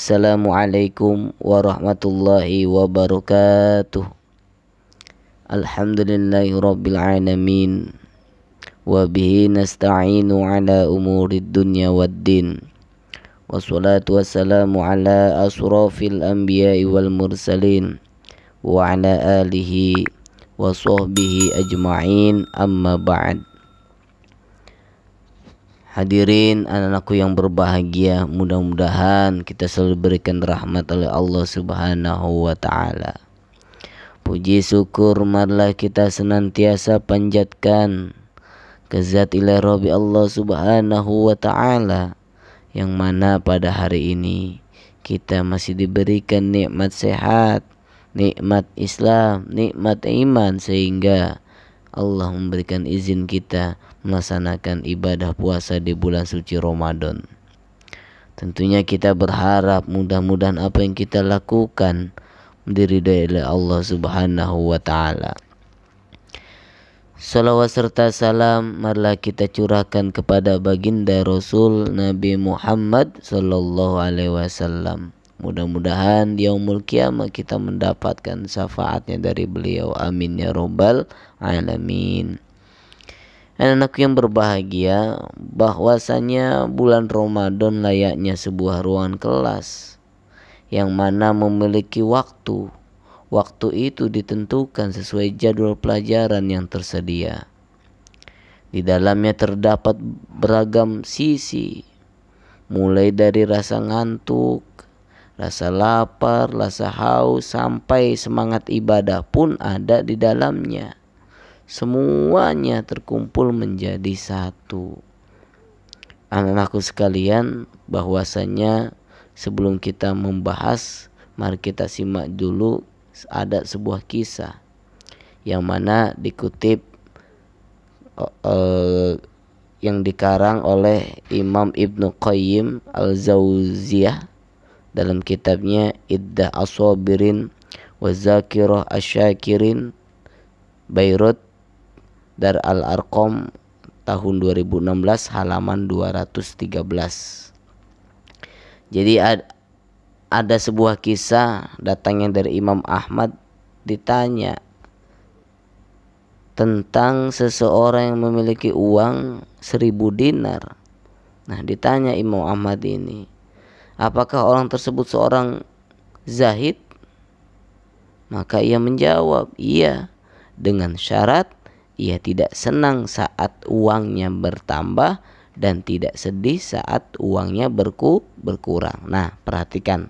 Assalamualaikum warahmatullahi wabarakatuh. Alhamdulillahi rabbil alamin. Wabihi nasta'inu ala umurid dunya waddin. Wassalatu wassalamu ala asrafil anbiya'i wal mursalin. Wa ala alihi wa sahbihi ajma'in, amma ba'd. Hadirin anak-anakku yang berbahagia, mudah-mudahan kita selalu diberikan rahmat oleh Allah Subhanahu wa ta'ala. Puji syukur marilah kita senantiasa panjatkan ke zat ilahi Rabbi Allah Subhanahu wa ta'ala, yang mana pada hari ini kita masih diberikan nikmat sehat, nikmat Islam, nikmat iman, sehingga Allah memberikan izin kita melaksanakan ibadah puasa di bulan suci Ramadan. Tentunya kita berharap mudah-mudahan apa yang kita lakukan diridhai oleh Allah Subhanahu wa ta'ala. Salawat serta salam marilah kita curahkan kepada baginda Rasul Nabi Muhammad sallallahu alaihi wasallam. Mudah-mudahan di yaumul kiamah kita mendapatkan syafaatnya dari beliau. Amin ya rabbal alamin. Anak-anak yang berbahagia, bahwasanya bulan Ramadan layaknya sebuah ruangan kelas yang mana memiliki waktu. Waktu itu ditentukan sesuai jadwal pelajaran yang tersedia. Di dalamnya terdapat beragam sisi, mulai dari rasa ngantuk, rasa lapar, rasa haus, sampai semangat ibadah pun ada di dalamnya. Semuanya terkumpul menjadi satu. Anak-anakku sekalian, bahwasanya sebelum kita membahas, mari kita simak dulu ada sebuah kisah yang mana dikutip yang dikarang oleh Imam Ibnu Qayyim Al-Jauziyah dalam kitabnya Iddah As-Sabirin wa Zakirah Asyakirin, Beirut, Dar Al-Arqam, tahun 2016, halaman 213. Jadi ada sebuah kisah datangnya dari Imam Ahmad, ditanya tentang seseorang yang memiliki uang 1000 dinar. Nah, ditanya Imam Ahmad ini, apakah orang tersebut seorang zahid? Maka ia menjawab, iya, dengan syarat ia tidak senang saat uangnya bertambah dan tidak sedih saat uangnya berkurang. Nah, perhatikan.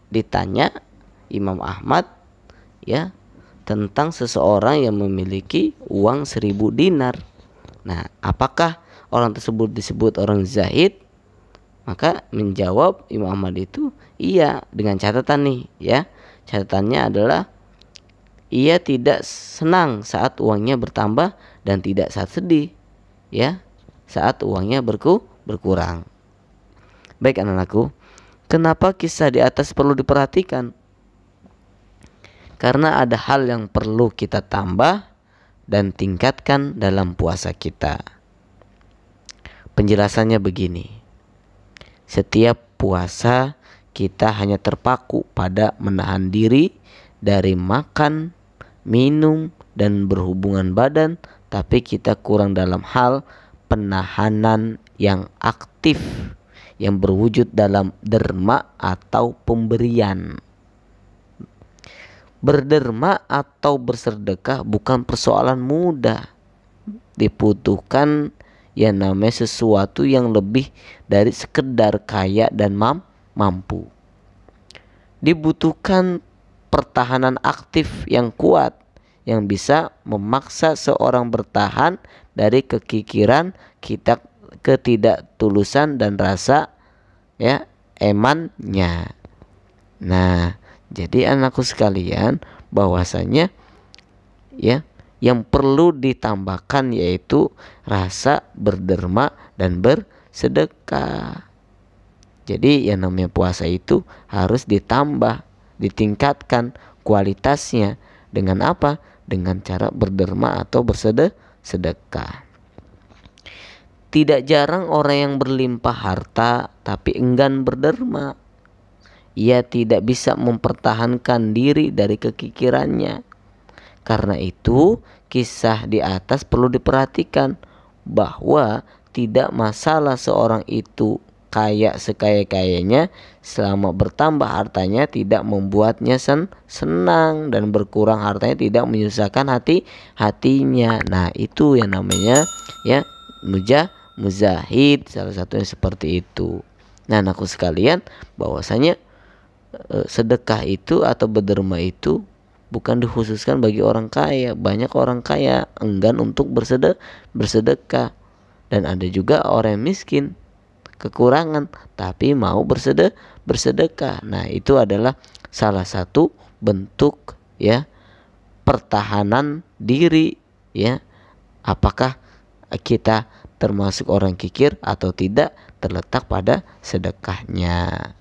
Ditanya Imam Ahmad ya tentang seseorang yang memiliki uang 1000 dinar. Nah, apakah orang tersebut disebut orang zahid? Maka menjawab Imam Ahmad itu, iya, dengan catatan nih ya. Catatannya adalah ia tidak senang saat uangnya bertambah dan tidak saat sedih ya saat uangnya berkurang. Baik anak-anakku, kenapa kisah di atas perlu diperhatikan? Karena ada hal yang perlu kita tambah dan tingkatkan dalam puasa kita. Penjelasannya begini. Setiap puasa kita hanya terpaku pada menahan diri dari makan, minum, dan berhubungan badan, tapi kita kurang dalam hal penahanan yang aktif, yang berwujud dalam derma atau pemberian. Berderma atau bersedekah bukan persoalan mudah. Dibutuhkan yang namanya sesuatu yang lebih dari sekedar kaya dan mampu. Dibutuhkan pertahanan aktif yang kuat yang bisa memaksa seorang bertahan dari kekikiran, kita ketidaktulusan dan rasa ya emannya. Nah, jadi anakku sekalian, bahwasanya ya yang perlu ditambahkan yaitu rasa berderma dan bersedekah. Jadi yang namanya puasa itu harus ditambah, ditingkatkan kualitasnya dengan apa? Dengan cara berderma atau bersedekah. Tidak jarang orang yang berlimpah harta tapi enggan berderma. Ia tidak bisa mempertahankan diri dari kekikirannya. Karena itu, kisah di atas perlu diperhatikan bahwa tidak masalah seorang itu kaya sekaya-kayanya selama bertambah hartanya tidak membuatnya senang, dan berkurang hartanya tidak menyusahkan hatinya. Nah, itu yang namanya ya muzahid, salah satunya seperti itu. Nah, anakku sekalian, bahwasanya sedekah itu atau berderma itu bukan dikhususkan bagi orang kaya. Banyak orang kaya enggan untuk bersedekah, dan ada juga orang yang miskin kekurangan tapi mau bersedekah. Nah, itu adalah salah satu bentuk ya pertahanan diri ya. Apakah kita termasuk orang kikir atau tidak terletak pada sedekahnya.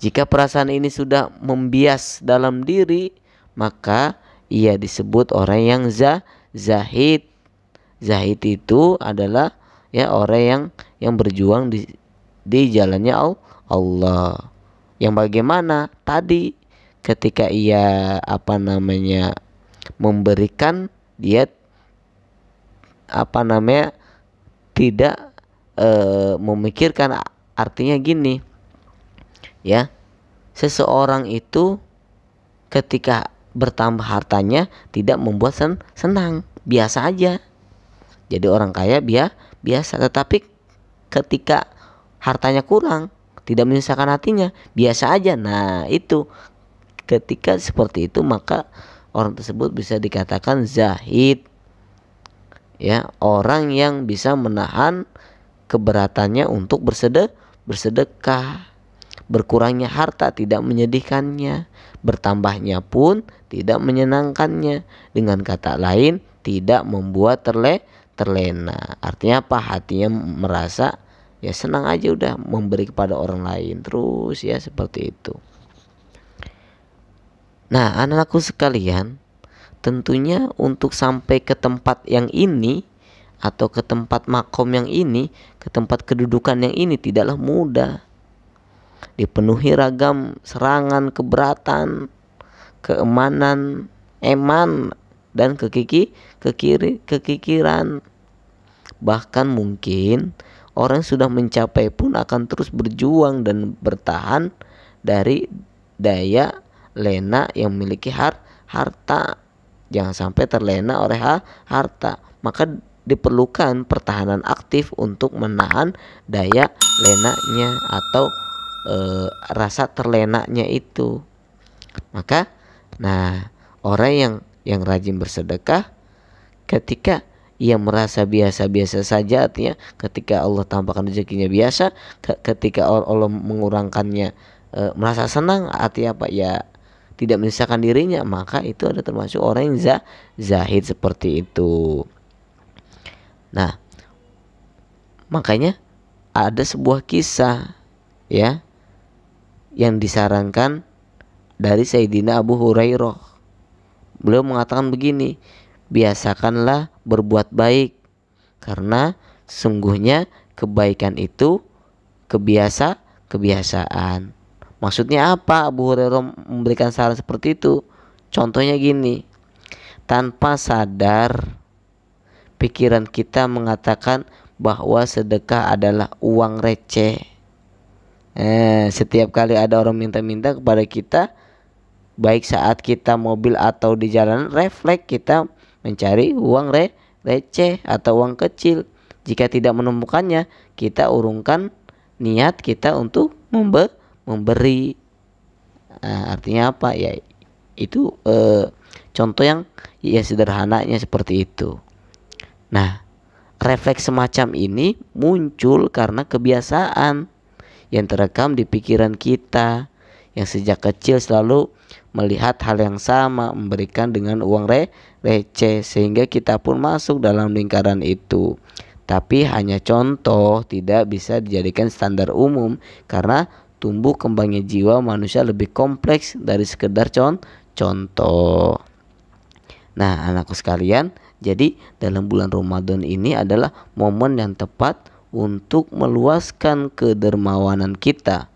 Jika perasaan ini sudah membias dalam diri, maka ia disebut orang yang zahid. Zahid itu adalah ya orang yang berjuang di jalannya Allah. Yang bagaimana tadi ketika ia memberikan, dia tidak memikirkan. Artinya gini ya, seseorang itu ketika bertambah hartanya tidak membuat senang, biasa aja. Jadi orang kaya biasa, tetapi ketika hartanya kurang tidak menyusahkan hatinya, biasa aja. Nah, itu ketika seperti itu maka orang tersebut bisa dikatakan zahid. Ya, orang yang bisa menahan keberatannya untuk bersedekah. Berkurangnya harta tidak menyedihkannya, bertambahnya pun tidak menyenangkannya. Dengan kata lain, tidak membuat terlena. Artinya apa? Hatinya merasa ya senang aja udah memberi kepada orang lain terus ya, seperti itu. Nah, anak-anakku sekalian, tentunya untuk sampai ke tempat yang ini atau ke tempat makom yang ini, ke tempat kedudukan yang ini tidaklah mudah. Dipenuhi ragam serangan, keberatan, keemanan, eman, dan kekikiran. Bahkan mungkin orang sudah mencapai pun akan terus berjuang dan bertahan dari daya lena yang memiliki harta. Jangan sampai terlena oleh harta. Maka diperlukan pertahanan aktif untuk menahan daya lenanya atau rasa terlenanya itu. Maka orang yang rajin bersedekah, ketika ia merasa biasa-biasa saja, artinya ketika Allah tampakkan rezekinya biasa, ketika Allah mengurangkannya merasa senang, artinya apa ya, tidak menyusahkan dirinya, maka itu ada termasuk orang yang zahid seperti itu. Nah, makanya ada sebuah kisah ya yang disarankan dari Sayyidina Abu Hurairah. Beliau mengatakan begini, biasakanlah berbuat baik, karena sungguhnya kebaikan itu kebiasaan. Maksudnya apa Abu Hurairah memberikan saran seperti itu? Contohnya gini, tanpa sadar pikiran kita mengatakan bahwa sedekah adalah uang receh. Setiap kali ada orang minta-minta kepada kita, baik saat kita mobil atau di jalan, refleks kita mencari uang receh atau uang kecil. Jika tidak menemukannya, kita urungkan niat kita untuk memberi. Artinya apa ya, itu contoh yang ya sederhananya seperti itu. Nah, refleks semacam ini muncul karena kebiasaan yang terekam di pikiran kita, yang sejak kecil selalu melihat hal yang sama, memberikan dengan uang receh, sehingga kita pun masuk dalam lingkaran itu. Tapi hanya contoh, tidak bisa dijadikan standar umum, karena tumbuh kembangnya jiwa manusia lebih kompleks dari sekedar contoh. Nah, anakku sekalian, Jadi dalam bulan Ramadan ini adalah momen yang tepat untuk meluaskan kedermawanan kita.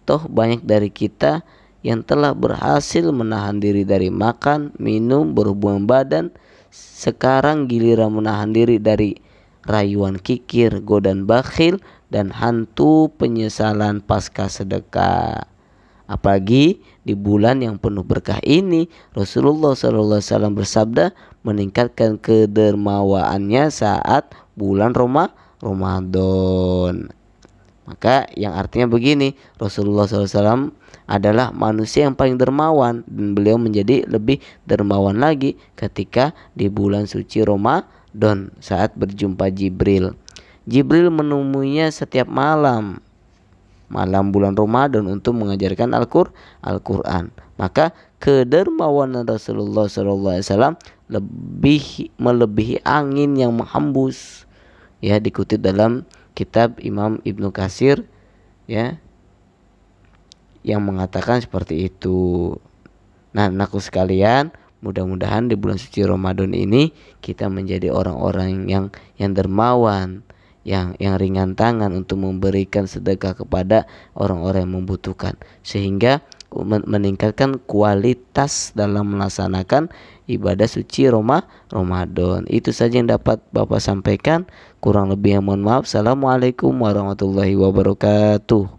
Toh banyak dari kita yang telah berhasil menahan diri dari makan, minum, berhubungan badan. Sekarang giliran menahan diri dari rayuan kikir, godaan bakhil, dan hantu penyesalan pasca sedekah. Apalagi di bulan yang penuh berkah ini, Rasulullah SAW bersabda meningkatkan kedermawaannya saat bulan Ramadan. Maka yang artinya begini, Rasulullah SAW adalah manusia yang paling dermawan, dan beliau menjadi lebih dermawan lagi ketika di bulan suci Ramadan saat berjumpa Jibril. Jibril menemuinya setiap malam bulan Ramadan untuk mengajarkan Al-Quran. Maka kedermawanan Rasulullah SAW lebih melebihi angin yang menghembus. Ya, dikutip dalam kitab Imam Ibnu Katsir, ya, yang mengatakan seperti itu. Nah, anakku sekalian, mudah-mudahan di bulan suci Ramadan ini kita menjadi orang-orang yang dermawan, yang ringan tangan untuk memberikan sedekah kepada orang-orang yang membutuhkan, sehingga meningkatkan kualitas dalam melaksanakan ibadah suci Ramadan. Itu saja yang dapat Bapak sampaikan. Kurang lebih yang mohon maaf. Assalamualaikum warahmatullahi wabarakatuh.